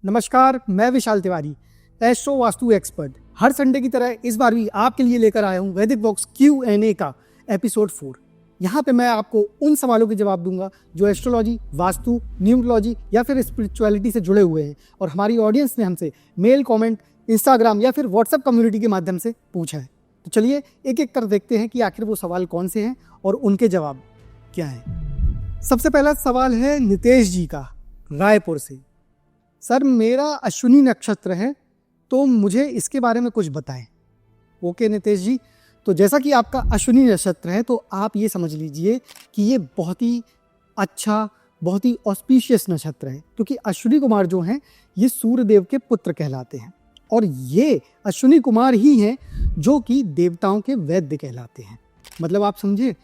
नमस्कार, मैं विशाल Tiwari, astro vastu expert. हर Sunday की तरह इस बार भी आपके लिए लेकर आया हूँ वैदिक बॉक्स Q&A का एपिसोड 4। यहाँ पे मैं आपको उन सवालों के जवाब दूंगा जो एस्ट्रोलॉजी, वास्तु, न्यूमरोलॉजी या फिर स्पिरिचुअलिटी से जुड़े हुए हैं और हमारी ऑडियंस ने हमसे मेल, कमेंट, इंस्टाग्राम या फिर व्हाट्सएप कम्युनिटी के माध्यम से पूछा है। तो चलिए एक एक कर देखते हैं कि आखिर वो सवाल कौन से हैं और उनके जवाब क्या हैं। सबसे पहला सवाल है नितेश जी का, रायपुर से। सर, मेरा अश्विनी नक्षत्र है तो मुझे इसके बारे में कुछ बताएं। ओके नितेश जी, तो जैसा कि आपका अश्विनी नक्षत्र है तो आप ये समझ लीजिए कि ये बहुत ही अच्छा, बहुत ही ऑस्पिशियस नक्षत्र है, क्योंकि अश्विनी कुमार जो हैं ये सूर्यदेव के पुत्र कहलाते हैं और ये अश्विनी कुमार ही हैं जो कि देवताओं के वैद्य कहलाते हैं। मतलब आप समझे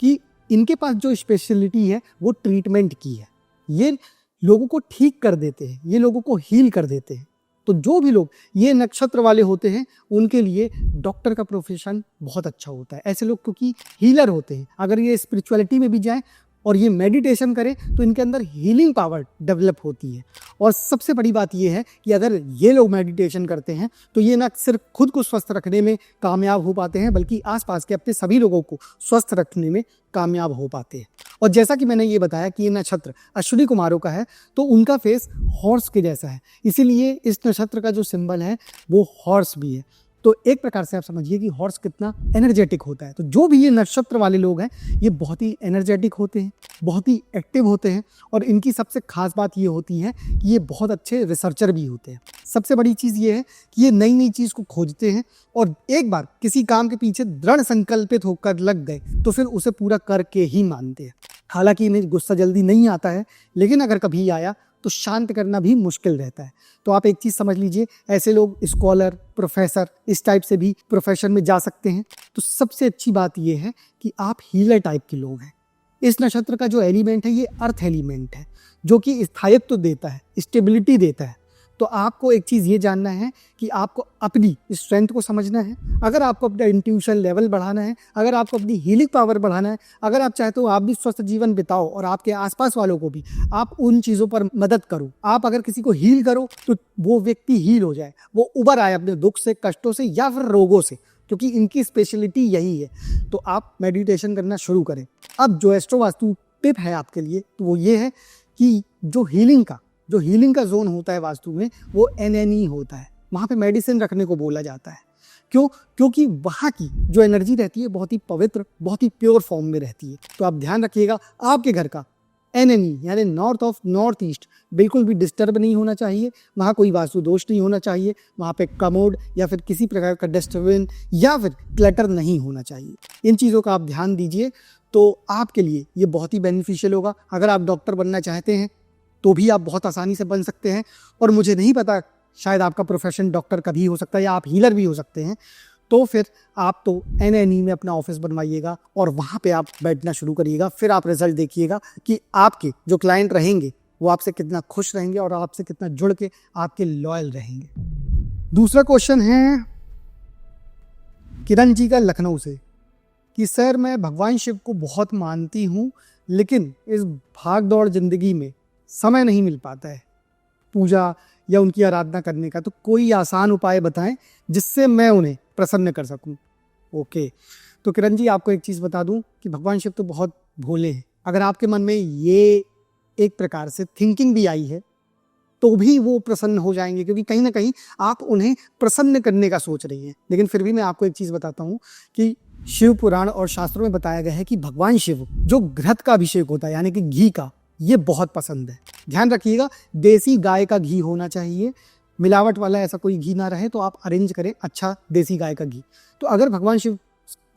कि इनके पास जो स्पेशलिटी है वो ट्रीटमेंट की है। ये लोगों को ठीक कर देते हैं, ये लोगों को हील कर देते हैं। तो जो भी लोग ये नक्षत्र वाले होते हैं उनके लिए डॉक्टर का प्रोफेशन बहुत अच्छा होता है। ऐसे लोग क्योंकि हीलर होते हैं, अगर ये स्पिरिचुअलिटी में भी जाएं और ये मेडिटेशन करें तो इनके अंदर हीलिंग पावर डेवलप होती है। और सबसे बड़ी बात ये है कि अगर ये लोग मेडिटेशन करते हैं तो ये ना सिर्फ खुद को स्वस्थ रखने में कामयाब हो पाते हैं बल्कि आसपास के अपने सभी लोगों को स्वस्थ रखने में कामयाब हो पाते हैं। और जैसा कि मैंने ये बताया कि ये नक्षत्र अश्विनी कुमारों का है तो उनका फेस हॉर्स के जैसा है, इसीलिए इस नक्षत्र का जो सिंबल है वो हॉर्स भी है। तो एक प्रकार से आप समझिए कि हॉर्स कितना एनर्जेटिक होता है। तो जो भी ये नक्षत्र वाले लोग हैं ये बहुत ही एनर्जेटिक होते हैं, बहुत ही एक्टिव होते हैं और इनकी सबसे खास बात ये होती है कि ये बहुत अच्छे रिसर्चर भी होते हैं। सबसे बड़ी चीज़ ये है कि ये नई नई चीज़ को खोजते हैं और एक बार किसी काम के पीछे दृढ़ संकल्पित होकर लग गए तो फिर उसे पूरा करके ही मानते हैं। हालांकि इन्हें गुस्सा जल्दी नहीं आता है, लेकिन अगर कभी आया तो शांत करना भी मुश्किल रहता है। तो आप एक चीज़ समझ लीजिए, ऐसे लोग स्कॉलर, प्रोफेसर, इस टाइप से भी प्रोफेशन में जा सकते हैं। तो सबसे अच्छी बात यह है कि आप हीलर टाइप के लोग हैं। इस नक्षत्र का जो एलिमेंट है ये अर्थ एलिमेंट है, जो कि स्थायित्व देता है, स्टेबिलिटी देता है। तो आपको एक चीज़ ये जानना है कि आपको अपनी स्ट्रेंथ को समझना है। अगर आपको अपना इंट्यूशन लेवल बढ़ाना है, अगर आपको अपनी हीलिंग पावर बढ़ाना है, अगर आप चाहते हो आप भी स्वस्थ जीवन बिताओ और आपके आसपास वालों को भी आप उन चीज़ों पर मदद करो। आप अगर किसी को हील करो तो वो व्यक्ति हील हो जाए, वो उबर आए अपने दुख से, कष्टों से या फिर रोगों से, क्योंकि इनकी स्पेशलिटी यही है। तो आप मेडिटेशन करना शुरू करें। अब जो एस्ट्रो वास्तु टिप है आपके लिए तो वो ये है कि जो हीलिंग का जोन होता है वास्तु में वो NNE होता है। वहाँ पे मेडिसिन रखने को बोला जाता है। क्यों? क्योंकि वहाँ की जो एनर्जी रहती है बहुत ही पवित्र, बहुत ही प्योर फॉर्म में रहती है। तो आप ध्यान रखिएगा आपके घर का NNE यानी नॉर्थ ऑफ नॉर्थ ईस्ट बिल्कुल भी डिस्टर्ब नहीं होना चाहिए। वहाँ कोई वास्तु दोष नहीं होना चाहिए। वहाँ पे कमोड या फिर किसी प्रकार का डस्टबिन या फिर क्लटर नहीं होना चाहिए। इन चीज़ों का आप ध्यान दीजिए तो आपके लिए ये बहुत ही बेनिफिशियल होगा। अगर आप डॉक्टर बनना चाहते हैं तो भी आप बहुत आसानी से बन सकते हैं। और मुझे नहीं पता, शायद आपका प्रोफेशन डॉक्टर का भी हो सकता है या आप हीलर भी हो सकते हैं। तो फिर आप तो NNE में अपना ऑफिस बनवाइएगा और वहाँ पे आप बैठना शुरू करिएगा। फिर आप रिजल्ट देखिएगा कि आपके जो क्लाइंट रहेंगे वो आपसे कितना खुश रहेंगे और आपसे कितना जुड़ के आपके लॉयल रहेंगे। दूसरा क्वेश्चन है किरण जी का, लखनऊ से, कि सर मैं भगवान शिव को बहुत मानती हूँ लेकिन इस भाग दौड़ जिंदगी में समय नहीं मिल पाता है पूजा या उनकी आराधना करने का। तो कोई आसान उपाय बताएं जिससे मैं उन्हें प्रसन्न कर सकूं। ओके, तो किरण जी आपको एक चीज़ बता दूं कि भगवान शिव तो बहुत भोले हैं। अगर आपके मन में ये एक प्रकार से थिंकिंग भी आई है तो भी वो प्रसन्न हो जाएंगे, क्योंकि कहीं ना कहीं आप उन्हें प्रसन्न करने का सोच रही हैं। लेकिन फिर भी मैं आपको एक चीज़ बताता हूँ कि शिव पुराण और शास्त्रों में बताया गया है कि भगवान शिव जो घृत का अभिषेक होता है यानी कि घी का, ये बहुत पसंद है। ध्यान रखिएगा देसी गाय का घी होना चाहिए, मिलावट वाला ऐसा कोई घी ना रहे। तो आप अरेंज करें अच्छा देसी गाय का घी। तो अगर भगवान शिव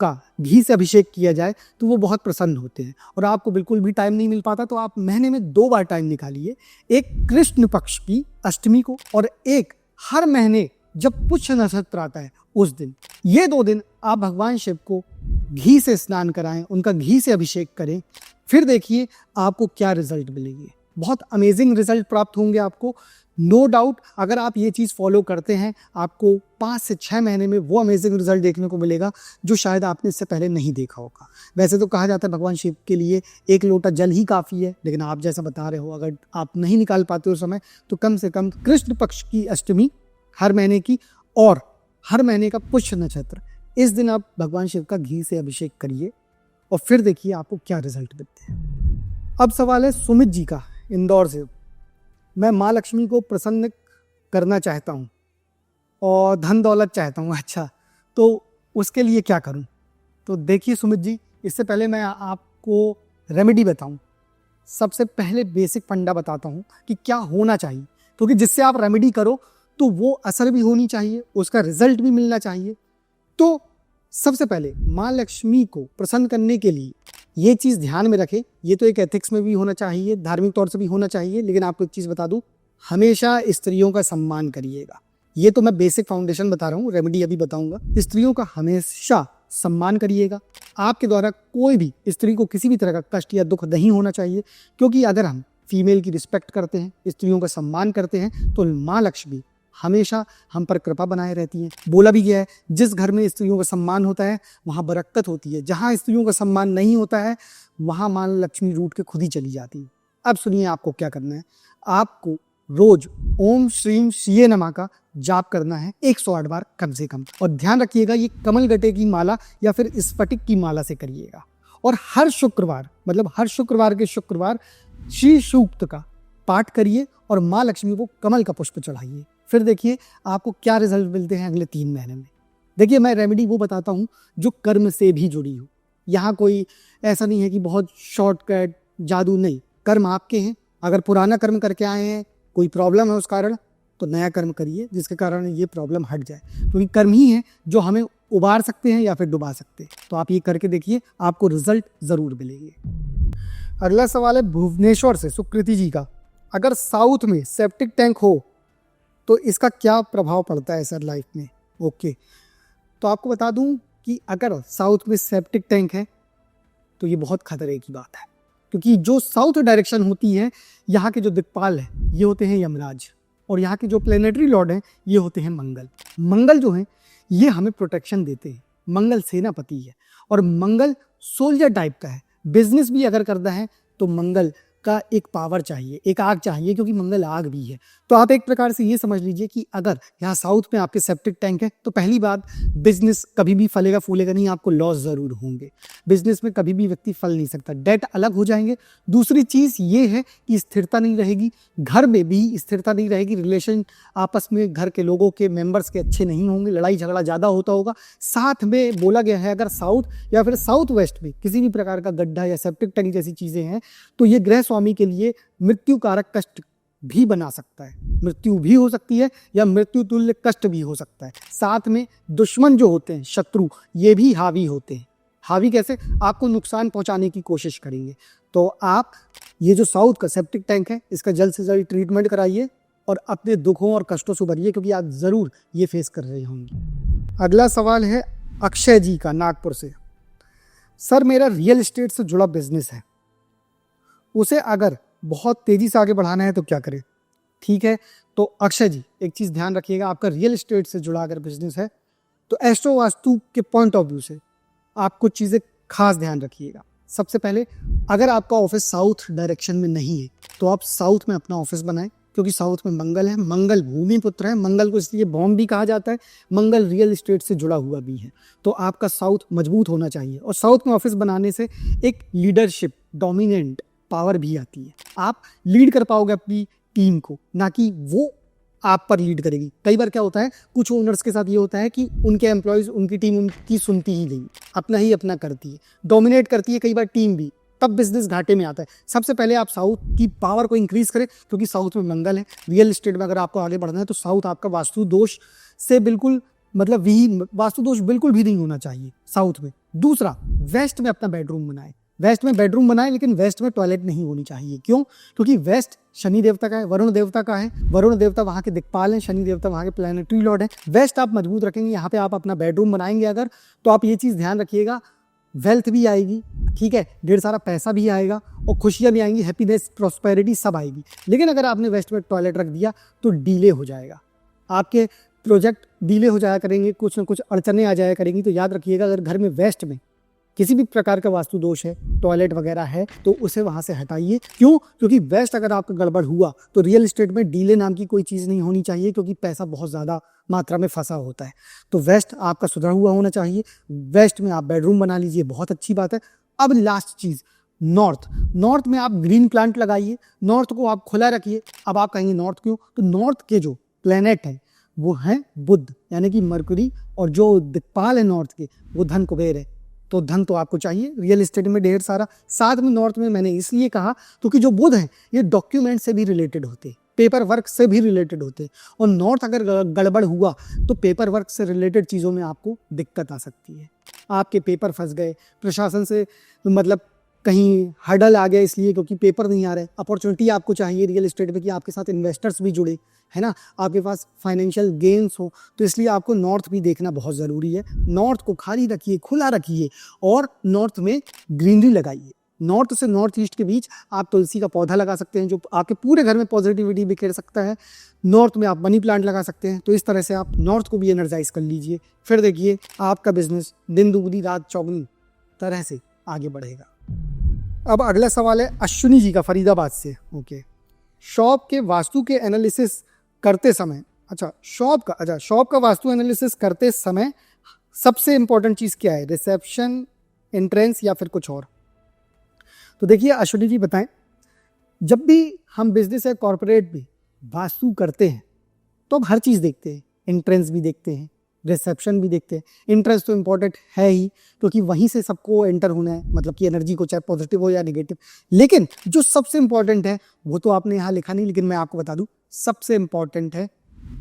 का घी से अभिषेक किया जाए तो वो बहुत प्रसन्न होते हैं। और आपको बिल्कुल भी टाइम नहीं मिल पाता तो आप महीने में 2 बार टाइम निकालिए, एक कृष्ण पक्ष की अष्टमी को और एक हर महीने जब पुष्य नक्षत्र आता है उस दिन। ये 2 दिन आप भगवान शिव को घी से स्नान कराएं, उनका घी से अभिषेक करें। फिर देखिए आपको क्या रिजल्ट मिलेंगे। बहुत अमेजिंग रिजल्ट प्राप्त होंगे आपको। नो डाउट अगर आप ये चीज़ फॉलो करते हैं आपको 5 से 6 महीने में वो अमेजिंग रिजल्ट देखने को मिलेगा जो शायद आपने इससे पहले नहीं देखा होगा। वैसे तो कहा जाता है भगवान शिव के लिए 1 लोटा जल ही काफ़ी है, लेकिन आप जैसा बता रहे हो अगर आप नहीं निकाल पाते हो समय तो कम से कम कृष्ण पक्ष की अष्टमी हर महीने की और हर महीने का पुष्य नक्षत्र, इस दिन आप भगवान शिव का घी से अभिषेक करिए और फिर देखिए आपको क्या रिजल्ट मिलते हैं। अब सवाल है सुमित जी का इंदौर से। मैं माँ लक्ष्मी को प्रसन्न करना चाहता हूँ और धन दौलत चाहता हूँ। अच्छा, तो उसके लिए क्या करूँ? तो देखिए सुमित जी, इससे पहले मैं आपको रेमेडी बताऊँ, सबसे पहले बेसिक फंडा बताता हूँ कि क्या होना चाहिए, क्योंकि जिससे आप रेमेडी करो तो वो असर भी होनी चाहिए, उसका रिजल्ट भी मिलना चाहिए। तो सबसे पहले माँ लक्ष्मी को प्रसन्न करने के लिए ये चीज़ ध्यान में रखें, ये तो एक एथिक्स में भी होना चाहिए, धार्मिक तौर से भी होना चाहिए, लेकिन आपको एक चीज़ बता दूं, हमेशा स्त्रियों का सम्मान करिएगा। ये तो मैं बेसिक फाउंडेशन बता रहा हूँ, रेमेडी अभी बताऊंगा। स्त्रियों का हमेशा सम्मान करिएगा। आपके द्वारा कोई भी स्त्री को किसी भी तरह का कष्ट या दुख नहीं होना चाहिए, क्योंकि अगर हम फीमेल की रिस्पेक्ट करते हैं, स्त्रियों का सम्मान करते हैं, तो माँ लक्ष्मी हमेशा हम पर कृपा बनाए रहती हैं। बोला भी गया है जिस घर में स्त्रियों का सम्मान होता है वहाँ बरकत होती है, जहाँ स्त्रियों का सम्मान नहीं होता है वहाँ माँ लक्ष्मी रूठ के खुद ही चली जाती है। अब सुनिए आपको क्या करना है। आपको रोज ओम श्रीम श्रीये नमः का जाप करना है 108 बार कम से कम, और ध्यान रखिएगा ये कमल गट्टे की माला या फिर स्फटिक की माला से करिएगा। और हर शुक्रवार, मतलब हर शुक्रवार के शुक्रवार श्री सूक्त का पाठ करिए और माँ लक्ष्मी को कमल का पुष्प चढ़ाइए। फिर देखिए आपको क्या रिजल्ट मिलते हैं अगले 3 महीने में। देखिए मैं रेमेडी वो बताता हूँ जो कर्म से भी जुड़ी हो। यहाँ कोई ऐसा नहीं है कि बहुत शॉर्टकट जादू, नहीं, कर्म आपके हैं। अगर पुराना कर्म करके आए हैं, कोई प्रॉब्लम है उस कारण, तो नया कर्म करिए जिसके कारण ये प्रॉब्लम हट जाए, क्योंकि कर्म ही है जो हमें उबार सकते हैं या फिर डुबा सकते हैं। तो आप ये करके देखिए, आपको रिजल्ट ज़रूर मिलेंगे। अगला सवाल है भुवनेश्वर से सुकृति जी का। अगर साउथ में सेप्टिक टैंक हो तो इसका क्या प्रभाव पड़ता है सर लाइफ में? ओके, तो आपको बता दूं कि अगर साउथ में सेप्टिक टैंक है तो ये बहुत खतरे की बात है, क्योंकि जो साउथ डायरेक्शन होती है, यहाँ के जो दिक्पाल हैं ये होते हैं यमराज, और यहाँ के जो प्लेनेटरी लॉर्ड हैं ये होते हैं मंगल। मंगल जो हैं ये हमें प्रोटेक्शन देते हैं। मंगल सेनापति है और मंगल सोल्जर टाइप का है। बिजनेस भी अगर करना है तो मंगल का एक पावर चाहिए, एक आग चाहिए, क्योंकि मंगल आग भी है। तो आप एक प्रकार से ये समझ लीजिए कि अगर यहाँ साउथ में आपके सेप्टिक टैंक है तो पहली बात, बिजनेस कभी भी फलेगा फूलेगा नहीं, आपको लॉस ज़रूर होंगे। बिजनेस में कभी भी व्यक्ति फल नहीं सकता, डेट अलग हो जाएंगे। दूसरी चीज़ ये है कि स्थिरता नहीं रहेगी, घर में भी स्थिरता नहीं रहेगी, रिलेशन आपस में घर के लोगों के मेंबर्स के अच्छे नहीं होंगे, लड़ाई झगड़ा ज़्यादा होता होगा। साथ में बोला गया है अगर साउथ या फिर साउथ वेस्ट में किसी भी प्रकार का गड्ढा या सेप्टिक टैंक जैसी चीज़ें हैं तो ये गृह स्वामी के लिए मृत्यु कारक कष्ट भी बना सकता है। मृत्यु भी हो सकती है या मृत्यु तुल्य कष्ट भी हो सकता है। साथ में दुश्मन जो होते हैं, शत्रु, ये भी हावी होते हैं। हावी कैसे? आपको नुकसान पहुंचाने की कोशिश करेंगे। तो आप ये जो साउथ का सेप्टिक टैंक है इसका जल्द से जल्द ट्रीटमेंट कराइए और अपने दुखों और कष्टों से उभरिए, क्योंकि आप ज़रूर ये फेस कर रहे होंगे। अगला सवाल है अक्षय जी का नागपुर से। सर मेरा रियल एस्टेट से जुड़ा बिजनेस है, उसे अगर बहुत तेज़ी से आगे बढ़ाना है तो क्या करें? ठीक है, तो अक्षय जी एक चीज़ ध्यान रखिएगा, आपका रियल एस्टेट से जुड़ा अगर बिजनेस है तो एस्ट्रो वास्तु के पॉइंट ऑफ व्यू से आप कुछ चीज़ें खास ध्यान रखिएगा। सबसे पहले, अगर आपका ऑफिस साउथ डायरेक्शन में नहीं है तो आप साउथ में अपना ऑफिस बनाएं, क्योंकि साउथ में मंगल है, मंगल भूमि पुत्र है। मंगल को इसलिए बॉम्ब भी कहा जाता है, मंगल रियल एस्टेट से जुड़ा हुआ भी है। तो आपका साउथ मजबूत होना चाहिए, और साउथ में ऑफिस बनाने से एक लीडरशिप, डोमिनेंट पावर भी आती है। आप लीड कर पाओगे अपनी टीम को, ना कि वो आप पर लीड करेगी। कई बार क्या होता है, कुछ ओनर्स के साथ ये होता है कि उनके एम्प्लॉयज़, उनकी टीम उनकी सुनती ही नहीं, अपना ही अपना करती है, डोमिनेट करती है कई बार टीम भी, तब बिजनेस घाटे में आता है। सबसे पहले आप साउथ की पावर को इंक्रीज करें, क्योंकि साउथ में मंगल है। रियल एस्टेट में अगर आपको आगे बढ़ना है तो साउथ आपका वास्तु दोष से बिल्कुल, मतलब विहीन, वास्तु दोष बिल्कुल भी नहीं होना चाहिए साउथ में। दूसरा, वेस्ट में अपना बेडरूम बनाए। वेस्ट में बेडरूम बनाए, लेकिन वेस्ट में टॉयलेट नहीं होनी चाहिए। क्यों? क्योंकि वेस्ट शनि देवता का है, वरुण देवता का है। वरुण देवता वहाँ के दिक्पाल हैं, शनि देवता वहाँ के प्लैनेटरी लॉर्ड हैं। वेस्ट आप मजबूत रखेंगे, यहाँ पे आप अपना बेडरूम बनाएंगे अगर, तो आप ये चीज़ ध्यान रखिएगा, वेल्थ भी आएगी, ठीक है, ढेर सारा पैसा भी आएगा और खुशियाँ भी आएंगी, हैप्पीनेस, प्रॉस्पेरिटी सब आएगी। लेकिन अगर आपने वेस्ट में टॉयलेट रख दिया तो डिले हो जाएगा, आपके प्रोजेक्ट डिले हो जाया करेंगे, कुछ ना कुछ अड़चने आ जाया करेंगी। तो याद रखिएगा, अगर घर में वेस्ट में किसी भी प्रकार का वास्तु दोष है, टॉयलेट वगैरह है, तो उसे वहाँ से हटाइए। क्यों? क्योंकि वेस्ट अगर आपका गड़बड़ हुआ तो रियल एस्टेट में डीले नाम की कोई चीज़ नहीं होनी चाहिए, क्योंकि पैसा बहुत ज़्यादा मात्रा में फंसा होता है। तो वेस्ट आपका सुधरा हुआ होना चाहिए। वेस्ट में आप बेडरूम बना लीजिए, बहुत अच्छी बात है। अब लास्ट चीज़, नॉर्थ में आप ग्रीन प्लांट लगाइए, नॉर्थ को आप खुला रखिए। अब आप कहेंगे नॉर्थ क्यों? तो नॉर्थ के जो प्लेनेट हैं वो हैं बुध, यानी कि मरकुरी, और जो दिक्पाल है नॉर्थ के वो धन कुबेर है। तो धन तो आपको चाहिए रियल एस्टेट में ढेर सारा। साथ में नॉर्थ में मैंने इसलिए कहा क्योंकि जो बुध हैं ये डॉक्यूमेंट से भी रिलेटेड होते हैं, पेपर वर्क से भी रिलेटेड होते हैं, और नॉर्थ अगर गड़बड़ हुआ तो पेपर वर्क से रिलेटेड चीज़ों में आपको दिक्कत आ सकती है। आपके पेपर फंस गए, प्रशासन से मतलब कहीं हर्डल आ गया इसलिए क्योंकि पेपर नहीं आ रहे। अपॉर्चुनिटी आपको चाहिए रियल एस्टेट में कि आपके साथ इन्वेस्टर्स भी जुड़े, है ना, आपके पास फाइनेंशियल गेन्स हो, तो इसलिए आपको नॉर्थ भी देखना बहुत ज़रूरी है। नॉर्थ को खाली रखिए, खुला रखिए, और नॉर्थ में ग्रीनरी लगाइए। नॉर्थ से नॉर्थ ईस्ट के बीच आप तुलसी का पौधा लगा सकते हैं, जो आपके पूरे घर में पॉजिटिविटी बिखेर सकता है। नॉर्थ में आप मनी प्लांट लगा सकते हैं। तो इस तरह से आप नॉर्थ को भी एनर्जाइज कर लीजिए, फिर देखिए आपका बिजनेस दिन दुगनी रात चौगुनी तरह से आगे बढ़ेगा। अब अगला सवाल है अश्विनी जी का, फरीदाबाद से। ओके, शॉप के वास्तु के एनालिसिस करते समय, शॉप का वास्तु एनालिसिस करते समय सबसे इंपॉर्टेंट चीज़ क्या है? रिसेप्शन, एंट्रेंस या फिर कुछ और? तो देखिए अश्विनी जी बताएं, जब भी हम बिजनेस या कॉर्पोरेट में वास्तु करते हैं तो हम हर चीज़ देखते हैं, एंट्रेंस भी देखते हैं, रिसेप्शन भी देखते हैं। इंटरेस्ट तो इम्पोर्टेंट है ही, क्योंकि वहीं से सबको एंटर होना है, मतलब कि एनर्जी को, चाहे पॉजिटिव हो या नेगेटिव। लेकिन जो सबसे इम्पोर्टेंट है वो तो आपने यहाँ लिखा नहीं, लेकिन मैं आपको बता दूँ, सबसे इम्पोर्टेंट है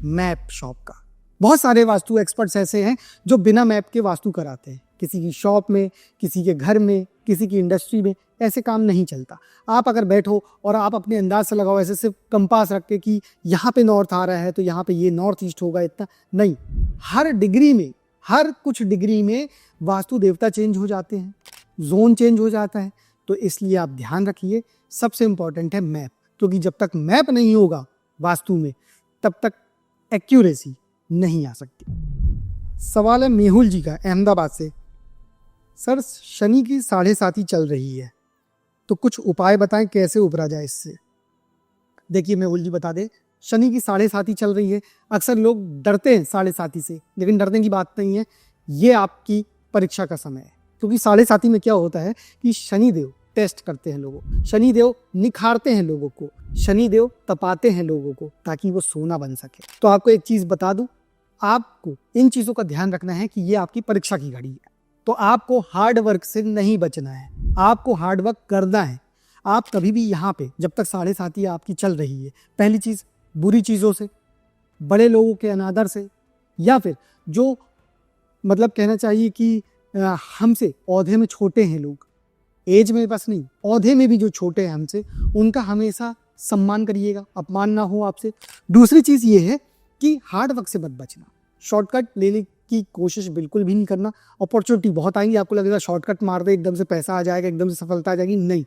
मैप शॉप का। बहुत सारे वास्तु एक्सपर्ट्स ऐसे हैं जो बिना मैप के वास्तु कराते हैं। किसी की शॉप में, किसी के घर में, किसी की इंडस्ट्री में ऐसे काम नहीं चलता। आप अगर बैठो और आप अपने अंदाज से लगाओ, ऐसे सिर्फ कंपास रख के कि यहाँ पे नॉर्थ आ रहा है तो यहाँ पे ये नॉर्थ ईस्ट होगा, इतना नहीं। हर डिग्री में, हर कुछ डिग्री में वास्तु देवता चेंज हो जाते हैं, जोन चेंज हो जाता है। तो इसलिए आप ध्यान रखिए, सबसे इम्पॉर्टेंट है मैप, क्योंकि जब तक मैप नहीं होगा वास्तु में तब तक एक्यूरेसी नहीं आ सकती। सवाल है मेहुल जी का, अहमदाबाद से। सर, शनि की 7.5 चल रही है, तो कुछ उपाय बताएं कैसे उभरा जाए इससे। देखिए मेहुल जी बता दें, शनि की 7.5 चल रही है। अक्सर लोग डरते हैं 7.5 से, लेकिन डरने की बात नहीं है। ये आपकी परीक्षा का समय है, क्योंकि 7.5 में क्या होता है कि शनिदेव टेस्ट करते हैं लोगों को, शनिदेव निखारते हैं लोगों को, शनिदेव तपाते हैं लोगों को ताकि वो सोना बन सके। तो आपको एक चीज़ बता दूं, आपको इन चीज़ों का ध्यान रखना है कि ये आपकी परीक्षा की घड़ी है। तो आपको हार्ड वर्क से नहीं बचना है, आपको हार्ड वर्क करना है। आप कभी भी यहाँ पे, जब तक 7.5 आपकी चल रही है, पहली चीज़ बुरी चीज़ों से, बड़े लोगों के अनादर से, या फिर जो मतलब कहना चाहिए कि हमसे औहदे में छोटे हैं लोग, एज में बस नहीं, औहदे में भी जो छोटे हैं हमसे, उनका हमेशा सम्मान करिएगा, अपमान ना हो आपसे। दूसरी चीज़ ये है कि हार्ड वर्क से मत बचना, शॉर्टकट लेने की कोशिश बिल्कुल भी नहीं करना। अपॉर्चुनिटी बहुत आएंगी, आपको लगेगा शॉर्टकट मार दे एकदम से पैसा आ जाएगा, एकदम से सफलता आ जाएगी, नहीं।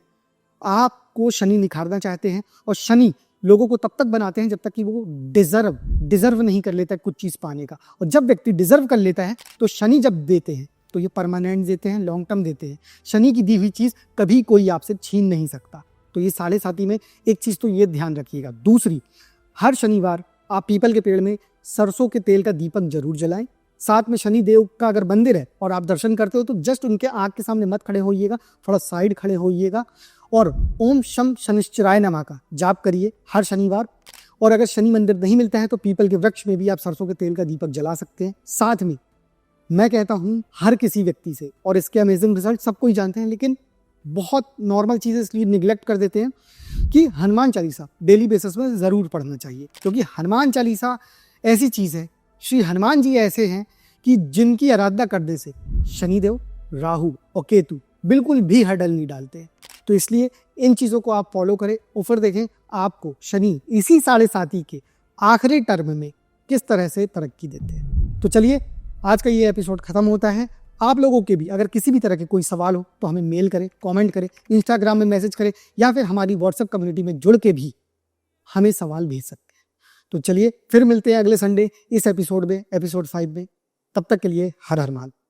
आपको शनि निखारना चाहते हैं, और शनि लोगों को तब तक बनाते हैं जब तक कि वो डिजर्व नहीं कर लेता है कुछ चीज़ पाने का। और जब व्यक्ति डिजर्व कर लेता है तो शनि जब देते हैं तो ये परमानेंट देते हैं, लॉन्ग टर्म देते हैं। शनि की दी हुई चीज़ कभी कोई आपसे छीन नहीं सकता। तो ये 7.5 में एक चीज़ तो ये ध्यान रखिएगा। दूसरी, हर शनिवार आप पीपल के पेड़ में सरसों के तेल का दीपक जरूर जलाएं। साथ में शनि देव का अगर मंदिर है और आप दर्शन करते हो तो जस्ट उनके आँख के सामने मत खड़े होइएगा, थोड़ा साइड खड़े होइएगा, और ओम शम शनिश्चराय नमः का जाप करिए हर शनिवार। और अगर शनि मंदिर नहीं मिलता है तो पीपल के वृक्ष में भी आप सरसों के तेल का दीपक जला सकते हैं। साथ में मैं कहता हूँ हर किसी व्यक्ति से, और इसके अमेजिंग रिजल्ट सबको ही जानते हैं, लेकिन बहुत नॉर्मल चीज़ें इसलिए निगलेक्ट कर देते हैं, कि हनुमान चालीसा डेली बेसिस में ज़रूर पढ़ना चाहिए। क्योंकि हनुमान चालीसा ऐसी चीज़ है, श्री हनुमान जी ऐसे हैं कि जिनकी आराधना करने से शनिदेव, राहु और केतु बिल्कुल भी हर्डल नहीं डालते। तो इसलिए इन चीज़ों को आप फॉलो करें, और फिर देखें आपको शनि इसी 7.5 के आखिरी टर्म में किस तरह से तरक्की देते हैं। तो चलिए, आज का ये एपिसोड ख़त्म होता है। आप लोगों के भी अगर किसी भी तरह के कोई सवाल हो तो हमें मेल करें, कमेंट करें, इंस्टाग्राम में मैसेज करें या फिर हमारी व्हाट्सएप कम्युनिटी में जुड़ के भी हमें सवाल भेज सकते हैं। तो चलिए फिर मिलते हैं अगले संडे इस एपिसोड में, एपिसोड 5 में। तब तक के लिए हर हर महादेव।